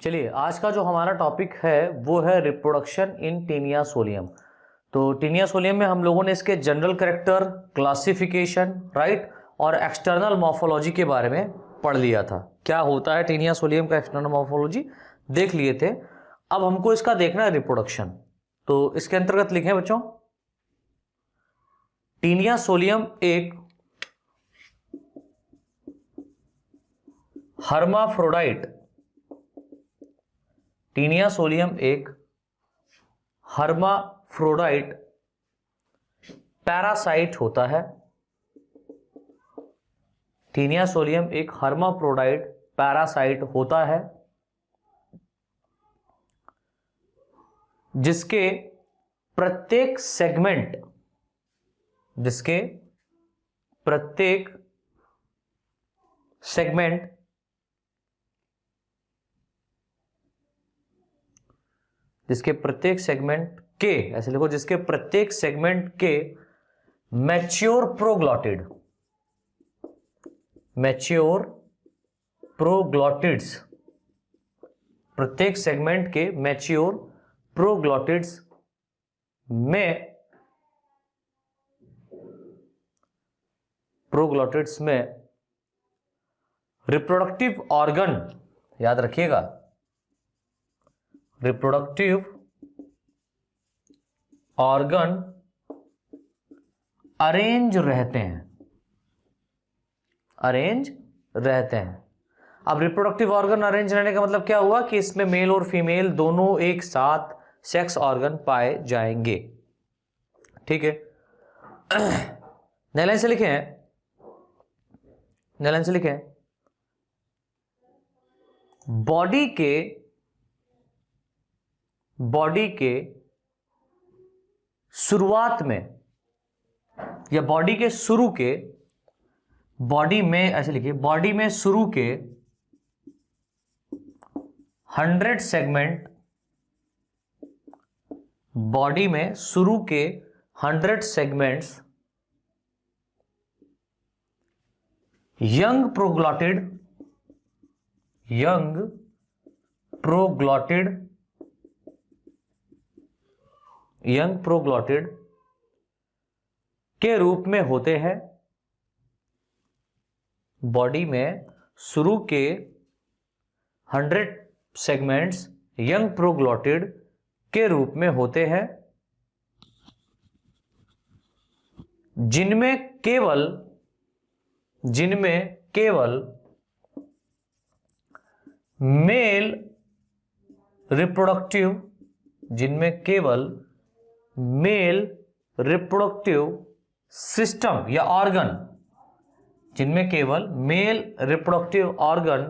चलिए, आज का जो हमारा टॉपिक है वो है रिप्रोडक्शन इन टीनिया सोलियम। तो टीनिया सोलियम में हम लोगों ने इसके जनरल कैरेक्टर, क्लासिफिकेशन, राइट, और एक्सटर्नल मॉर्फोलॉजी के बारे में पढ़ लिया था। क्या होता है टीनिया सोलियम का एक्सटर्नल मॉर्फोलॉजी देख लिए थे। अब हमको इसका देखना है रिप्रोडक्शन। तो इसके अंतर्गत लिखें बच्चों, टीनिया सोलियम एक हर्माफ्रोडाइट, टीनिया सोलियम एक हर्माफ्रोडाइट पैरासाइट होता है। टीनिया सोलियम एक हर्माफ्रोडाइट पैरासाइट होता है जिसके प्रत्येक सेगमेंट के, ऐसे लिखो, जिसके प्रत्येक सेगमेंट के मैच्योर प्रोग्लॉटिड्स, प्रत्येक सेगमेंट के मैच्योर प्रोग्लॉटिड्स में रिप्रोडक्टिव ऑर्गन, याद रखिएगा, रिप्रोडक्टिव ऑर्गन अरेंज रहते हैं। अब रिप्रोडक्टिव ऑर्गन अरेंज रहने का मतलब क्या हुआ कि इसमें मेल और फीमेल दोनों एक साथ सेक्स ऑर्गन पाए जाएंगे। ठीक है, नैलाइन से लिखें, बॉडी के शुरुआत में या बॉडी में, ऐसे लिखिए, बॉडी में शुरू के 100 सेगमेंट, बॉडी में शुरू के 100 सेगमेंट्स यंग प्रोग्लॉटिड के रूप में होते हैं। बॉडी में शुरू के 100 सेगमेंट्स यंग प्रोग्लॉटिड के रूप में होते हैं जिनमें केवल मेल रिप्रोडक्टिव सिस्टम या ऑर्गन, जिनमें केवल मेल रिप्रोडक्टिव ऑर्गन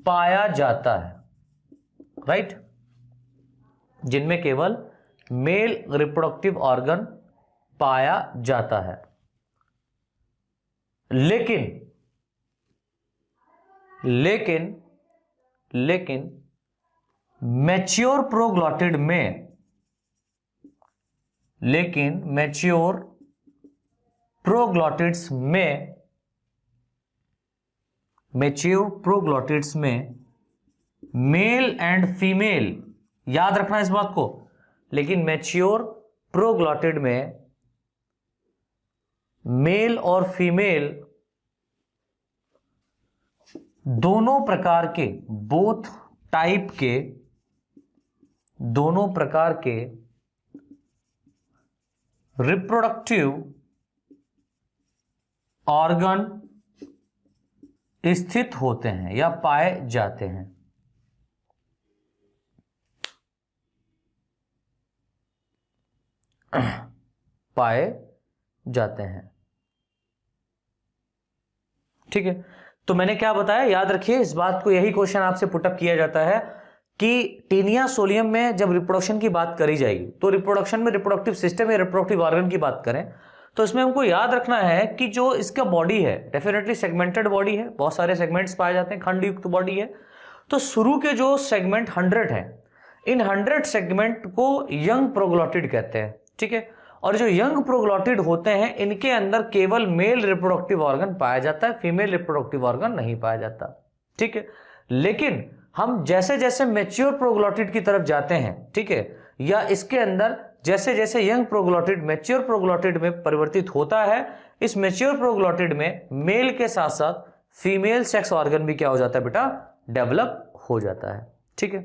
पाया जाता है, राइट, जिनमें केवल मेल रिप्रोडक्टिव ऑर्गन पाया जाता है। लेकिन मैच्योर प्रोग्लॉटिड में मेल एंड फीमेल, याद रखना इस बात को, लेकिन मैच्योर प्रोग्लॉटिड में मेल और फीमेल दोनों प्रकार के, दोनों प्रकार के रिप्रोडक्टिव ऑर्गन स्थित होते हैं या पाए जाते हैं। ठीक है, तो मैंने क्या बताया, याद रखिए इस बात को, यही क्वेश्चन आपसे पुटअप किया जाता है कि टीनिया सोलियम में जब रिप्रोडक्शन की बात करी जाएगी तो रिप्रोडक्शन में रिप्रोडक्टिव सिस्टम या रिप्रोडक्टिव ऑर्गन की बात करें तो इसमें हमको याद रखना है कि जो इसका बॉडी है डेफिनेटली सेगमेंटेड बॉडी है, बहुत सारे सेगमेंट्स पाए जाते हैं, खंडयुक्त बॉडी है। तो शुरू के जो सेगमेंट 100 है, इन 100 सेगमेंट को यंग प्रोग्लॉटिड कहते हैं। ठीक है, और जो यंग प्रोग्लॉटिड होते हैं इनके अंदर केवल मेल रिप्रोडक्टिव ऑर्गन पाया जाता है, फीमेल रिप्रोडक्टिव ऑर्गन नहीं पाया जाता। ठीक है, लेकिन हम जैसे जैसे मैच्योर प्रोग्लॉटिड की तरफ जाते हैं, ठीक है, या इसके अंदर जैसे जैसे यंग प्रोग्लॉटिड मैच्योर प्रोग्लॉटिड में परिवर्तित होता है, इस मैच्योर प्रोग्लॉटिड में मेल के साथ साथ फीमेल सेक्स ऑर्गन भी क्या हो जाता है बेटा, डेवलप हो जाता है। ठीक है,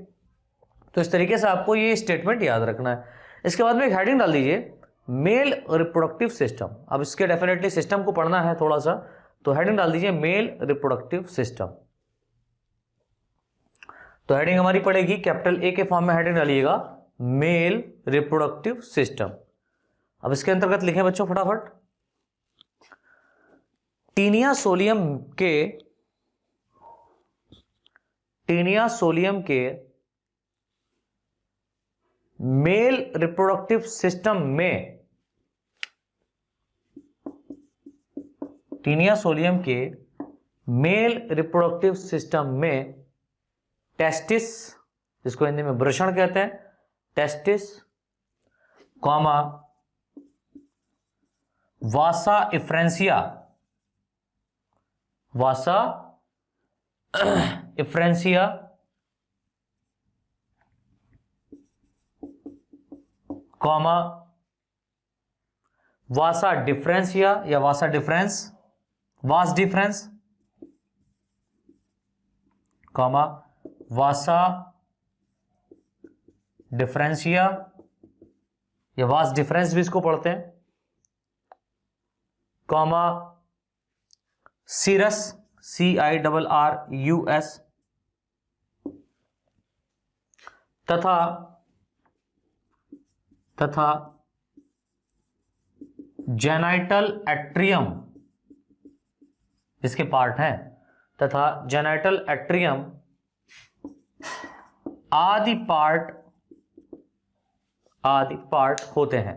तो इस तरीके से आपको ये स्टेटमेंट याद रखना है। इसके बाद में एक हेडिंग डाल दीजिए, मेल रिप्रोडक्टिव सिस्टम। अब इसके डेफिनेटली सिस्टम को पढ़ना है थोड़ा सा, तो हेडिंग डाल दीजिए मेल रिप्रोडक्टिव सिस्टम। तो हेडिंग हमारी पड़ेगी, कैपिटल ए के फॉर्म में हेडिंग डालिएगा, मेल रिप्रोडक्टिव सिस्टम। अब इसके अंतर्गत लिखें बच्चों फटाफट, टीनिया सोलियम के मेल रिप्रोडक्टिव सिस्टम में, टीनिया सोलियम के मेल रिप्रोडक्टिव सिस्टम में टेस्टिस, जिसको हिंदी में वृषण कहते हैं, टेस्टिस कॉमा वासा इफ्रेंसिया, वासा इफ्रेंसिया कॉमा वासा डिफरेंसिया या वासा डिफरेंस, वास डिफरेंस कॉमा वासा डिफरेंसिया या वास डिफरेंस भी इसको पढ़ते हैं, कॉमा सीरस CIRRUS तथा जेनाइटल एट्रियम इसके पार्ट हैं, तथा जेनाइटल एट्रियम आदि पार्ट होते हैं।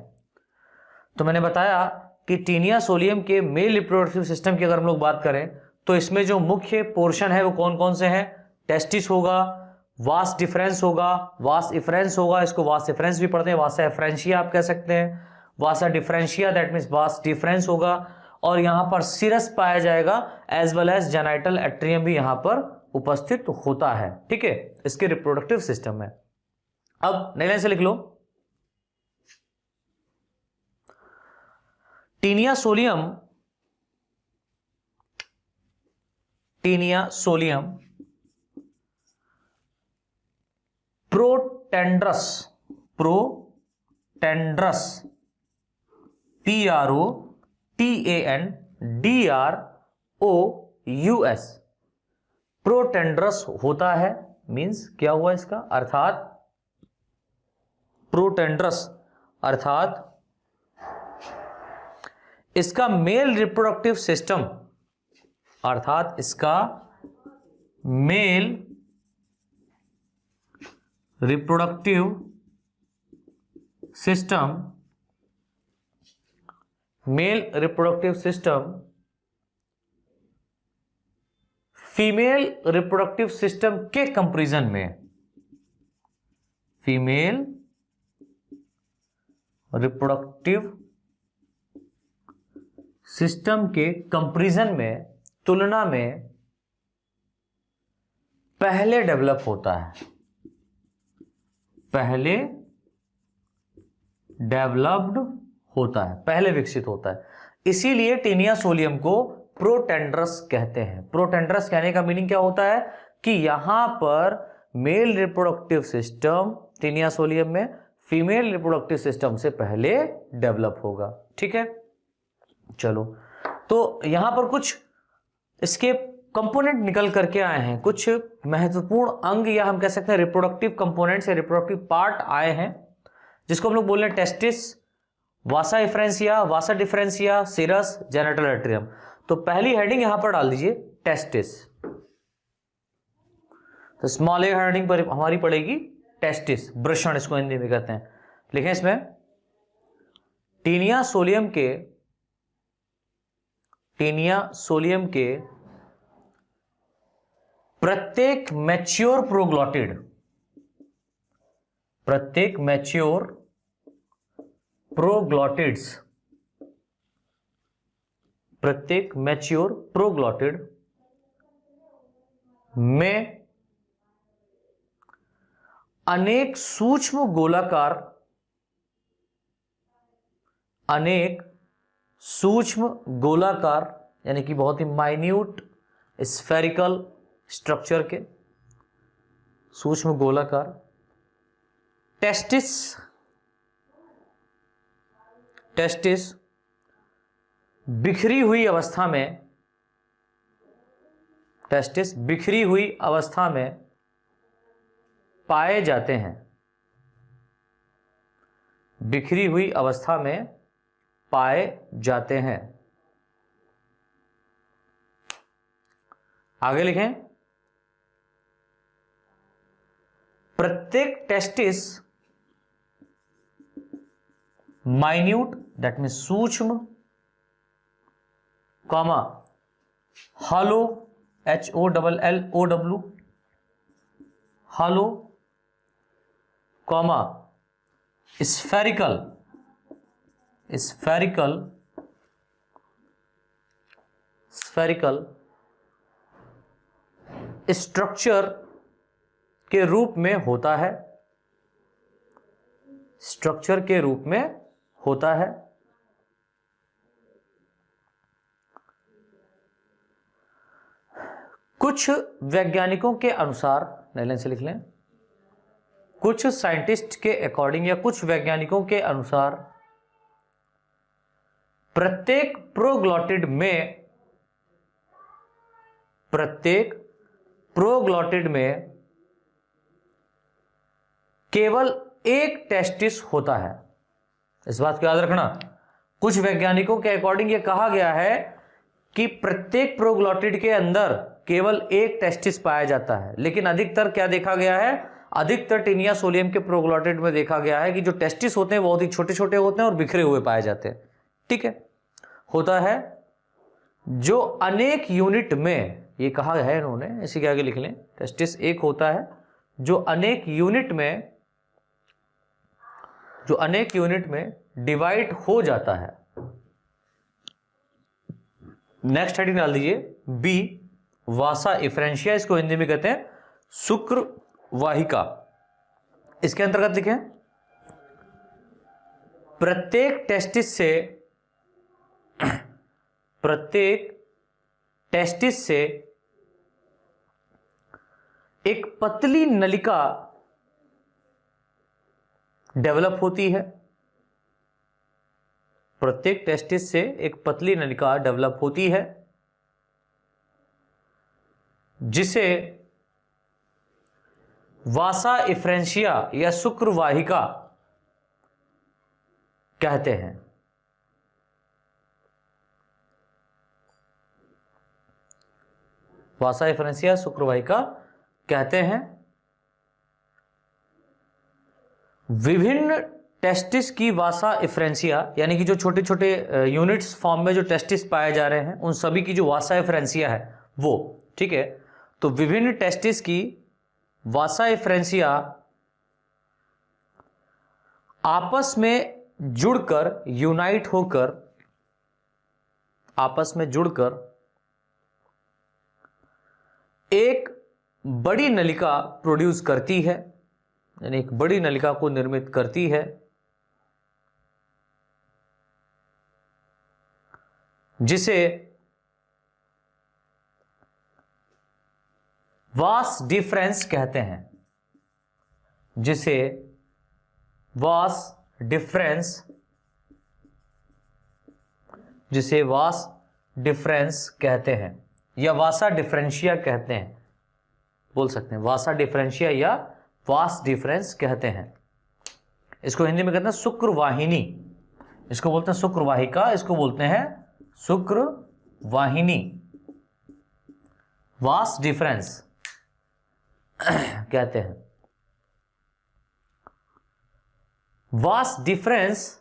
तो मैंने बताया कि टीनिया सोलियम के मेल रिप्रोडक्टिव सिस्टम की अगर हम लोग बात करें तो इसमें जो मुख्य पोर्शन है वो कौन कौन से हैं, टेस्टिस होगा, वास डिफरेंस होगा, वास इफ्रेंस होगा, इसको वास इफ्रेंस भी पढ़ते हैं, वासा इफ्रेंशिया आप कह सकते हैं, vasa differentia that means vas deferens होगा, और यहां पर सिरस पाया जाएगा as well as genital atrium भी यहां पर उपस्थित होता है। ठीक है, इसके रिप्रोडक्टिव सिस्टम में। अब नई लाइन से लिख लो, taenia solium protandrous PROTANDROUS protandrous होता है, मींस क्या हुआ इसका, अर्थात प्रोटेंड्रस अर्थात इसका मेल रिप्रोडक्टिव सिस्टम, अर्थात इसका mail reproductive system female reproductive system के कंपैरिजन में, फीमेल रिप्रोडक्टिव सिस्टम के कंपैरिजन में, तुलना में पहले डेवलप होता है, पहले डेवलप्ड होता है, पहले विकसित होता है। इसीलिए टीनिया सोलियम को प्रोटेंड्रस कहते हैं। प्रोटेंड्रस कहने का मीनिंग क्या होता है कि यहां पर male reproductive system taenia solium में फीमेल रिप्रोडक्टिव सिस्टम से पहले डेवलप होगा। ठीक है, चलो, तो यहां पर कुछ इसके कंपोनेंट निकल करके आए हैं, कुछ महत्वपूर्ण अंग या हम कह सकते हैं रिप्रोडक्टिव कंपोनेंट्स या रिप्रोडक्टिव पार्ट आए हैं, जिसको हम लोग बोल रहे हैं टेस्टिस, वासा इफ्रेंसिया, वासा डिफरेंसिया, सिरस, जेनिटल एट्रियम। तो पहली हेडिंग यहां पर डाल दीजिए टेस्टिस। तो स्मॉल ए हेडिंग पर हमारी पड़ेगी टेस्टिस, वृषण इसको हिंदी में कहते हैं। लिखें इसमें, टीनिया सोलियम के प्रत्येक मैच्योर प्रोग्लॉटिड में अनेक सूक्ष्म गोलाकार यानी कि बहुत ही माइन्यूट स्फेरिकल स्ट्रक्चर के सूक्ष्म गोलाकार टेस्टिस बिखरी हुई अवस्था में पाए जाते हैं। बिखरी हुई अवस्था में पाए जाते हैं। आगे लिखें, प्रत्येक टेस्टिस माइन्यूट दैट मीन सूक्ष्म comma hollow HOLLOW hollow comma spherical structure के रूप में होता है। कुछ वैज्ञानिकों के अनुसार, लाइन से लिख लें, कुछ साइंटिस्ट के अकॉर्डिंग या कुछ वैज्ञानिकों के अनुसार प्रत्येक प्रोग्लॉटिड में केवल एक टेस्टिस होता है। इस बात को याद रखना। कुछ वैज्ञानिकों के अकॉर्डिंग यह कहा गया है कि प्रत्येक प्रोग्लॉटिड के अंदर केवल एक टेस्टिस पाया जाता है, लेकिन अधिकतर क्या देखा गया है, अधिकतर टीनिया सोलियम के प्रोग्लॉटिड में देखा गया है कि जो टेस्टिस होते हैं बहुत ही छोटे छोटे होते हैं और बिखरे हुए पाए जाते हैं। ठीक है, होता है जो अनेक यूनिट में, ये कहा है इन्होंने, इसी के आगे लिख लें, टेस्टिस एक होता है जो अनेक यूनिट में डिवाइड हो जाता है। नेक्स्ट हेडिंग डाल दीजिए बी, वासा इफ्रेंशिया, इसको हिंदी में कहते हैं शुक्र वाहिका। इसके अंतर्गत लिखें, प्रत्येक टेस्टिस से एक पतली नलिका डेवलप होती है। प्रत्येक टेस्टिस से एक पतली नलिका डेवलप होती है जिसे वासा इफ्रेंशिया या शुक्र वाहिका कहते हैं। वासा इफ्रेंशिया शुक्र वाहिका कहते हैं। विभिन्न टेस्टिस की वासा इफ्रेंशिया यानी कि जो छोटे छोटे यूनिट्स फॉर्म में जो टेस्टिस पाए जा रहे हैं उन सभी की जो वासा इफ्रेंशिया है वो, ठीक है, तो विभिन्न टेस्टिस की वासा इफ्रेंशिया आपस में जुड़कर एक बड़ी नलिका प्रोड्यूस करती है, यानी एक बड़ी नलिका को निर्मित करती है जिसे वास डिफरेंस कहते हैं। जिसे वास डिफरेंस कहते हैं या वासा डिफरेंशिया कहते हैं, बोल सकते हैं वासा डिफरेंशिया या वास डिफरेंस कहते हैं। इसको हिंदी में कहते हैं शुक्र वाहिनी, इसको बोलते हैं शुक्र वाहिका, इसको बोलते हैं शुक्र वाहिनी, वास डिफरेंस कहते हैं। वास डिफरेंस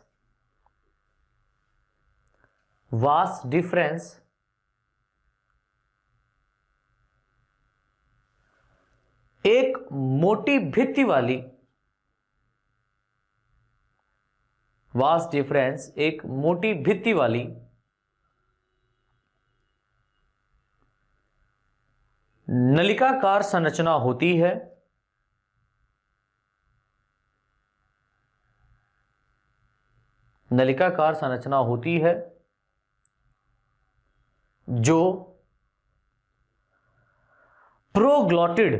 एक मोटी भित्ति वाली, वास डिफरेंस एक मोटी भित्ति वाली नलिकाकार संरचना होती है नलिकाकार संरचना होती है जो प्रोग्लॉटिड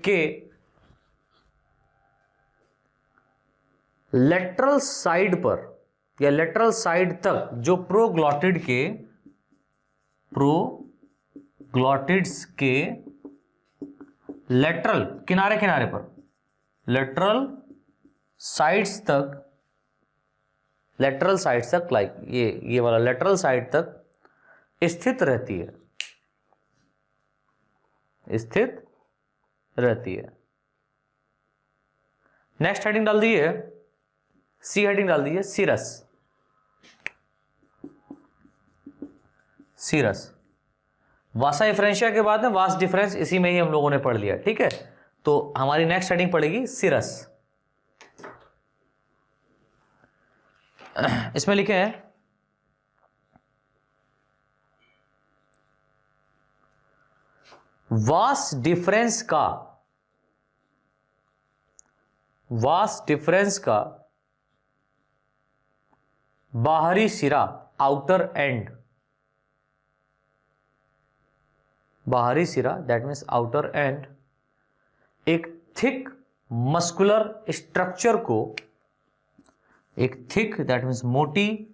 के लेटरल साइड पर या लेटरल साइड तक, जो प्रोग्लॉटिड्स के लेटरल किनारे पर, लेटरल साइड्स तक लाइक ये वाला लेटरल साइड तक स्थित रहती है। नेक्स्ट हेडिंग डाल दी है, सी हेडिंग डाल दी है, सीरस। वासा डिफरेंशिया के बाद में वास डिफरेंस इसी में ही हम लोगों ने पढ़ लिया, ठीक है। तो हमारी नेक्स्ट हेडिंग पड़ेगी सीरस। इसमें लिखे हैं वास डिफरेंस का बाहरी सिरा, आउटर एंड, बाहरी सिरा दैट मीन्स आउटर एंड, एक थिक मस्कुलर स्ट्रक्चर को, एक थिक दैट मीन्स मोटी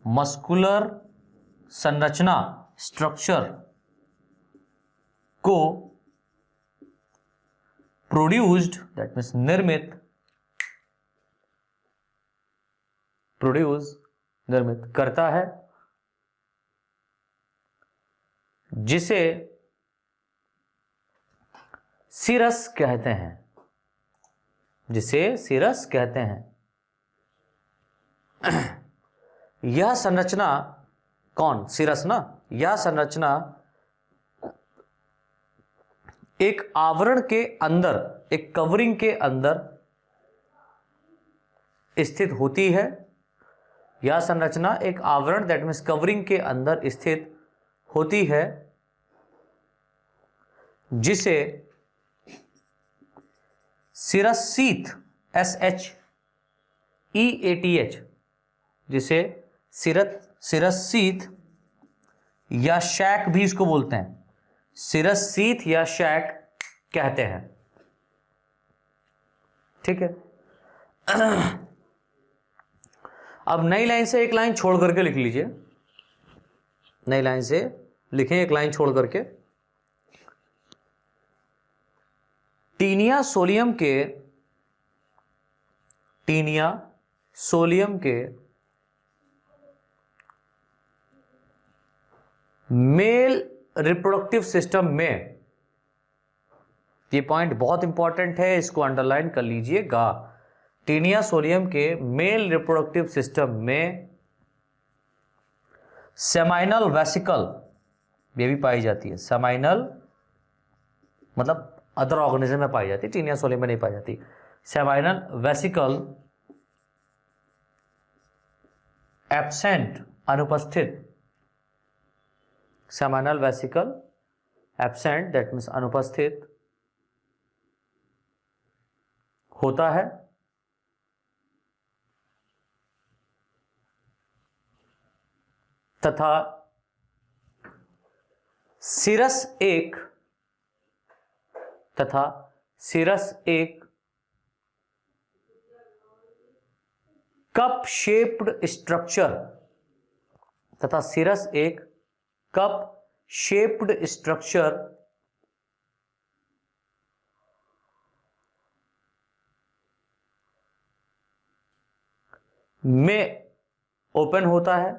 मस्कुलर संरचना, स्ट्रक्चर को प्रोड्यूस्ड दैट मीन्स निर्मित करता है, जिसे सीरस कहते हैं। यह संरचना कौन, सीरस ना, यह संरचना एक आवरण के अंदर, एक कवरिंग के अंदर स्थित होती है। यह संरचना एक आवरण दैट मीन्स कवरिंग के अंदर स्थित होती है, जिसे सिरस्सीथ, SHEATH, जिसे सिरस्सीथ या शैक भी इसको बोलते हैं, सिरस्सीथ या शैक कहते हैं, ठीक है। अब नई लाइन से एक लाइन छोड़ करके लिख लीजिए, नई लाइन से लिखें एक लाइन छोड़ करके, टीनिया सोलियम के मेल रिप्रोडक्टिव सिस्टम में, ये पॉइंट बहुत इंपॉर्टेंट है, इसको अंडरलाइन कर लीजिएगा। टीनिया सोलियम के मेल रिप्रोडक्टिव सिस्टम में सेमाइनल वेसिकल ये भी पाई जाती है। सेमाइनल मतलब अदर ऑर्गेनिज्म में पाई जाती है, टीनिया सोलियम में नहीं पाई जाती। सेमाइनल वेसिकल एब्सेंट, अनुपस्थित, seminal vesicle absent that means अनुपस्थित होता है, तथा सिरस एक कप शेप्ड स्ट्रक्चर, तथा सिरस एक कप शेप्ड स्ट्रक्चर में ओपन होता है,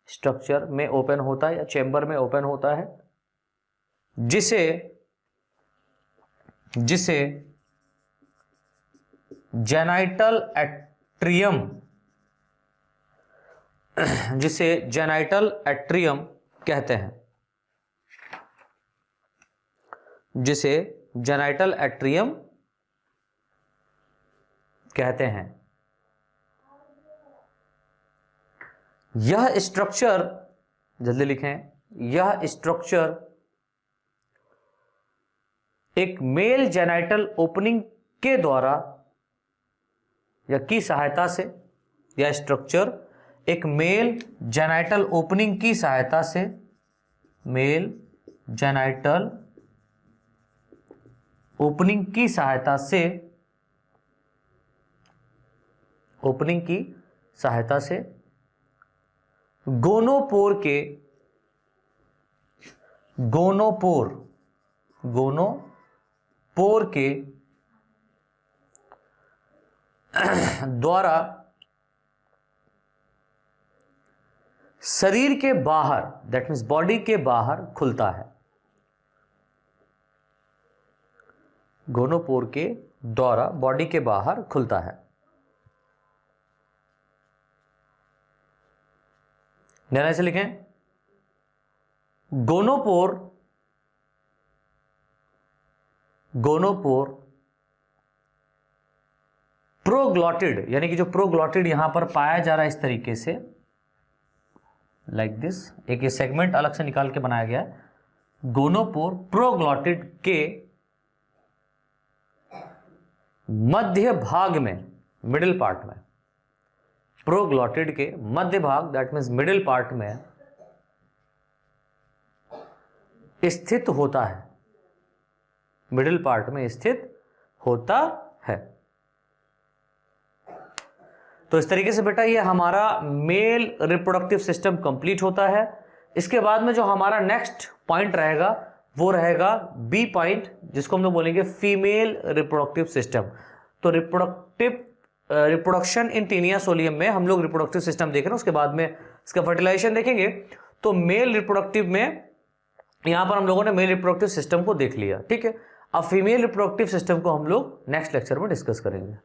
स्ट्रक्चर में ओपन होता है या चेंबर में ओपन होता है, जिसे जेनाइटल एट्रियम, कहते हैं, जिसे जेनाइटल एट्रियम कहते हैं। यह स्ट्रक्चर, जल्दी लिखें, यह स्ट्रक्चर एक मेल जेनाइटल ओपनिंग के द्वारा या की सहायता से या स्ट्रक्चर एक मेल जेनाइटल ओपनिंग की सहायता से, मेल जेनाइटल ओपनिंग की सहायता से, ओपनिंग की सहायता से गोनोपोर के, गोनोपोर के द्वारा शरीर के बाहर, दैट मीन्स बॉडी के बाहर खुलता है। गोनोपोर के द्वारा बॉडी के बाहर खुलता है। ध्यान से लिखें, गोनोपोर प्रोग्लॉटिड, यानी कि जो प्रोग्लॉटिड यहां पर पाया जा रहा है इस तरीके से, लाइक दिस, एक ये सेगमेंट अलग से निकाल के बनाया गया है। गोनोपोर प्रोग्लॉटिड के मध्य भाग में, मिडिल पार्ट में, प्रोग्लॉटिड के मध्य भाग, दैट मीन्स मिडिल पार्ट में स्थित होता है, मिडिल पार्ट में स्थित होता है। तो इस तरीके से बेटा ये हमारा मेल रिप्रोडक्टिव सिस्टम कंप्लीट होता है। इसके बाद में जो हमारा नेक्स्ट पॉइंट रहेगा वो रहेगा बी पॉइंट, जिसको हम लोग बोलेंगे फीमेल रिप्रोडक्टिव सिस्टम। तो रिप्रोडक्शन इन टीनिया सोलियम में हम लोग रिप्रोडक्टिव सिस्टम देख रहे हैं, उसके बाद में इसका फर्टिलाइजेशन देखेंगे। तो मेल रिप्रोडक्टिव में यहां पर हम लोगों ने मेल रिप्रोडक्टिव सिस्टम को देख लिया, ठीक है। अब फीमेल रिप्रोडक्टिव सिस्टम को हम लोग नेक्स्ट लेक्चर में डिस्कस करेंगे।